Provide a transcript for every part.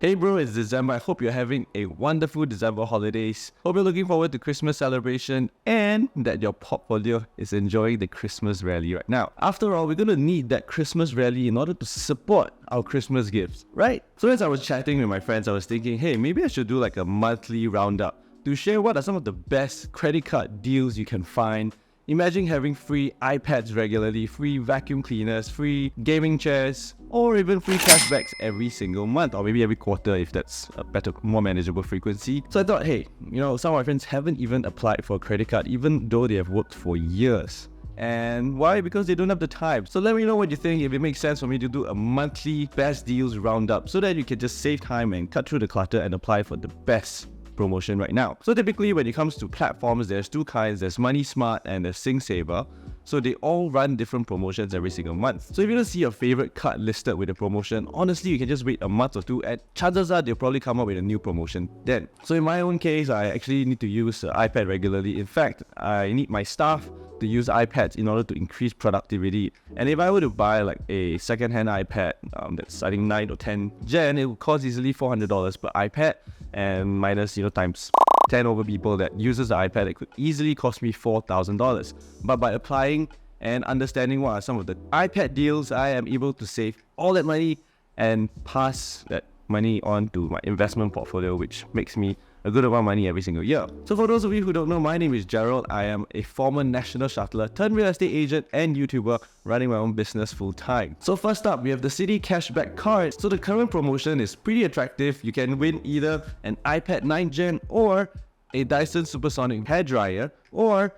Hey bro, it's December. I hope you're having a wonderful December holidays. Hope you're looking forward to Christmas celebration and that your portfolio is enjoying the Christmas rally right now. After all, we're going to need that Christmas rally in order to support our Christmas gifts, right? So as I was chatting with my friends, I was thinking, hey, maybe I should do like a monthly roundup to share what are some of the best credit card deals you can find. Imagine having free iPads regularly, free vacuum cleaners, free gaming chairs, or even free cashbacks every single month, or maybe every quarter if that's a better, more manageable frequency. So I thought, hey, some of my friends haven't even applied for a credit card, even though they have worked for years. And why? Because they don't have the time. So let me know what you think, if it makes sense for me to do a monthly best deals roundup so that you can just save time and cut through the clutter and apply for the best promotion right now. So typically when it comes to platforms, there's two kinds. There's Money Smart and there's SingSaver. So they all run different promotions every single month. So if you don't see your favorite card listed with a promotion, honestly, you can just wait a month or two and chances are they'll probably come up with a new promotion then. So in my own case, I actually need to use the iPad regularly. In fact, I need my staff to use iPads in order to increase productivity. And if I were to buy like a second-hand iPad that's I think 9 or 10 Gen, it would cost easily $400 per iPad, and minus times 10 over people that uses the iPad, it could easily cost me $4,000. But by applying and understanding what are some of the iPad deals, I am able to save all that money and pass that money on to my investment portfolio, which makes me a good amount of money every single year. So for those of you who don't know, my name is Gerald. I am a former national shuttler turned real estate agent and YouTuber running my own business full time. So first up, we have the Citi Cashback card. So the current promotion is pretty attractive. You can win either an iPad 9 Gen or a Dyson Supersonic hairdryer or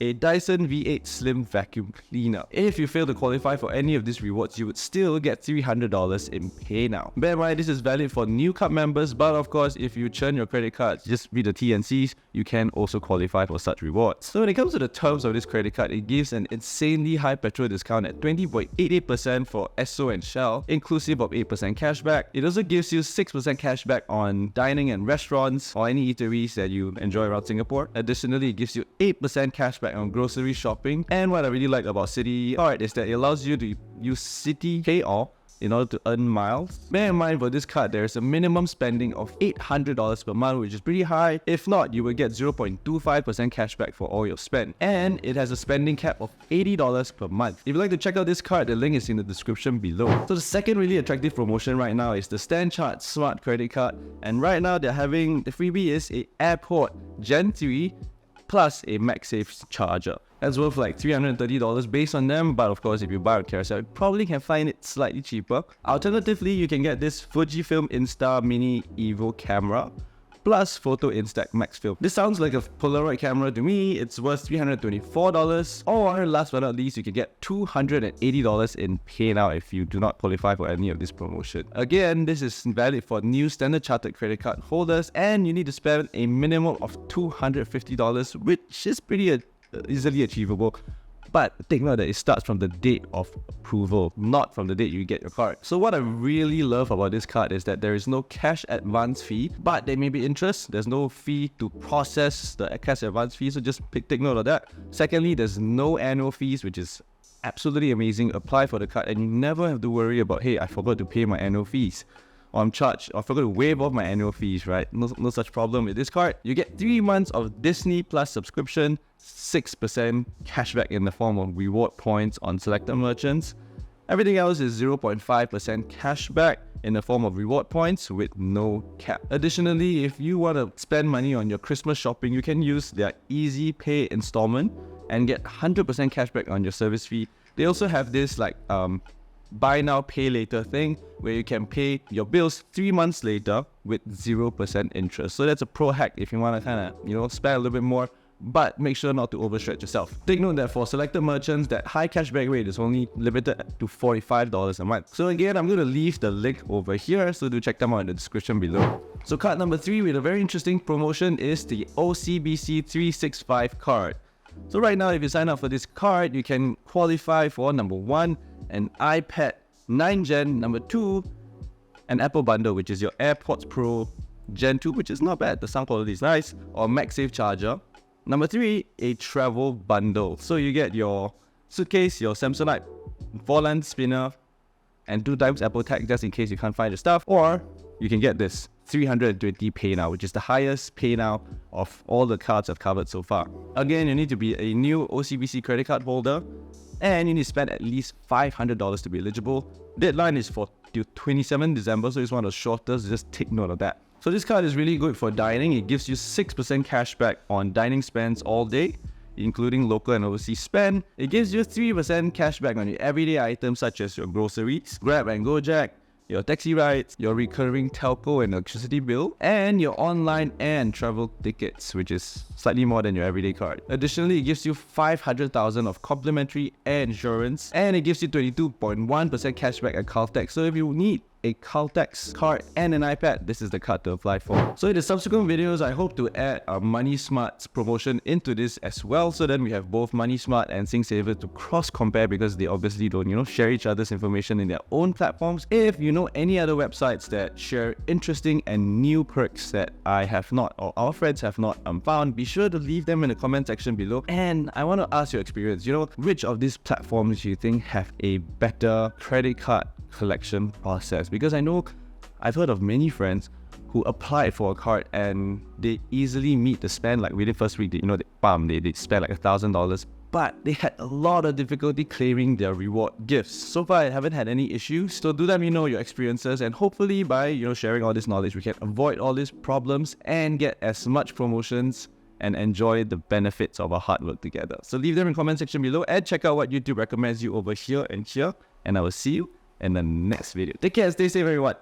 a Dyson V8 Slim Vacuum Cleaner. If you fail to qualify for any of these rewards, you would still get $300 in pay now. Bear in mind, this is valid for new card members, but of course, if you churn your credit cards, just read the T&Cs, you can also qualify for such rewards. So when it comes to the terms of this credit card, it gives an insanely high petrol discount at 20.88% for Esso and Shell, inclusive of 8% cashback. It also gives you 6% cashback on dining and restaurants or any eateries that you enjoy around Singapore. Additionally, it gives you 8% cashback on grocery shopping. And what I really like about Citi Card is that it allows you to use Citi Pay All in order to earn miles. Bear in mind, for this card, there is a minimum spending of $800 per month, which is pretty high. If not, you will get 0.25% cashback for all your spend. And it has a spending cap of $80 per month. If you'd like to check out this card, the link is in the description below. So the second really attractive promotion right now is the StanChart Smart Credit Card. And right now, they're having the freebie is a AirPod Gen 3 plus a MagSafe charger. That's worth like $330 based on them, but of course if you buy on Carousell, you probably can find it slightly cheaper. Alternatively, you can get this Fujifilm Insta Mini Evo camera plus Photo Instax Max Film. This sounds like a Polaroid camera to me. It's worth $324, or last but not least, you can get $280 in pay now if you do not qualify for any of this promotion. Again, this is valid for new Standard Chartered credit card holders, and you need to spend a minimum of $250, which is pretty easily achievable. But take note that it starts from the date of approval, not from the date you get your card. So what I really love about this card is that there is no cash advance fee, but there may be interest. There's no fee to process the cash advance fee, so just take note of that. Secondly, there's no annual fees, which is absolutely amazing. Apply for the card and you never have to worry about, hey, I forgot to pay my annual fees, or I'm charged, or I forgot to waive off my annual fees, right? No such problem with this card. You get 3 months of Disney Plus subscription, 6% cashback in the form of reward points on selected merchants. Everything else is 0.5% cashback in the form of reward points with no cap. Additionally, if you want to spend money on your Christmas shopping, you can use their Easy Pay installment and get 100% cashback on your service fee. They also have this buy now, pay later thing where you can pay your bills 3 months later with 0% interest. So that's a pro hack if you want to kind of, spend a little bit more, but make sure not to overstretch yourself. Take note that for selected merchants, that high cashback rate is only limited to $45 a month. So again, I'm going to leave the link over here, so do check them out in the description below. So card number 3 with a very interesting promotion is the OCBC 365 card. So right now, if you sign up for this card, you can qualify for number 1, an iPad 9 Gen, number 2, an Apple bundle, which is your AirPods Pro Gen 2, which is not bad, the sound quality is nice, or MagSafe charger. Number 3, a travel bundle. So you get your suitcase, your Samsonite 4-lens spinner, and 2 times Apple Tag just in case you can't find the stuff, or you can get this 320 pay now, which is the highest pay now of all the cards I've covered so far. Again, you need to be a new OCBC credit card holder, and you need to spend at least $500 to be eligible. Deadline is for till 27 December, so it's one of the shortest. Just take note of that. So this card is really good for dining. It gives you 6% cash back on dining spends all day, including local and overseas spend. It gives you 3% cash back on your everyday items such as your groceries, Grab and Gojek, your taxi rides, your recurring telco and electricity bill, and your online and travel tickets, which is slightly more than your everyday card. Additionally, it gives you 500,000 of complimentary air insurance, and it gives you 22.1% cashback at Caltex. So if you need a Caltex card and an iPad, this is the card to apply for. So in the subsequent videos, I hope to add a Money Smart's promotion into this as well, so then we have both Money Smart and SingSaver to cross compare, because they obviously don't, share each other's information in their own platforms. If you know any other websites that share interesting and new perks that I have not, or our friends have not found, be sure to leave them in the comment section below. And I want to ask your experience, which of these platforms do you think have a better credit card collection process? Because I know I've heard of many friends who applied for a card and they easily meet the spend, like within first week, they spend like $1,000, but they had a lot of difficulty claiming their reward gifts. So far, I haven't had any issues. So do let me know your experiences, and hopefully by sharing all this knowledge, we can avoid all these problems and get as much promotions and enjoy the benefits of our hard work together. So leave them in the comment section below and check out what YouTube recommends you over here and here, and I will see you in the next video. Take care, stay safe everyone.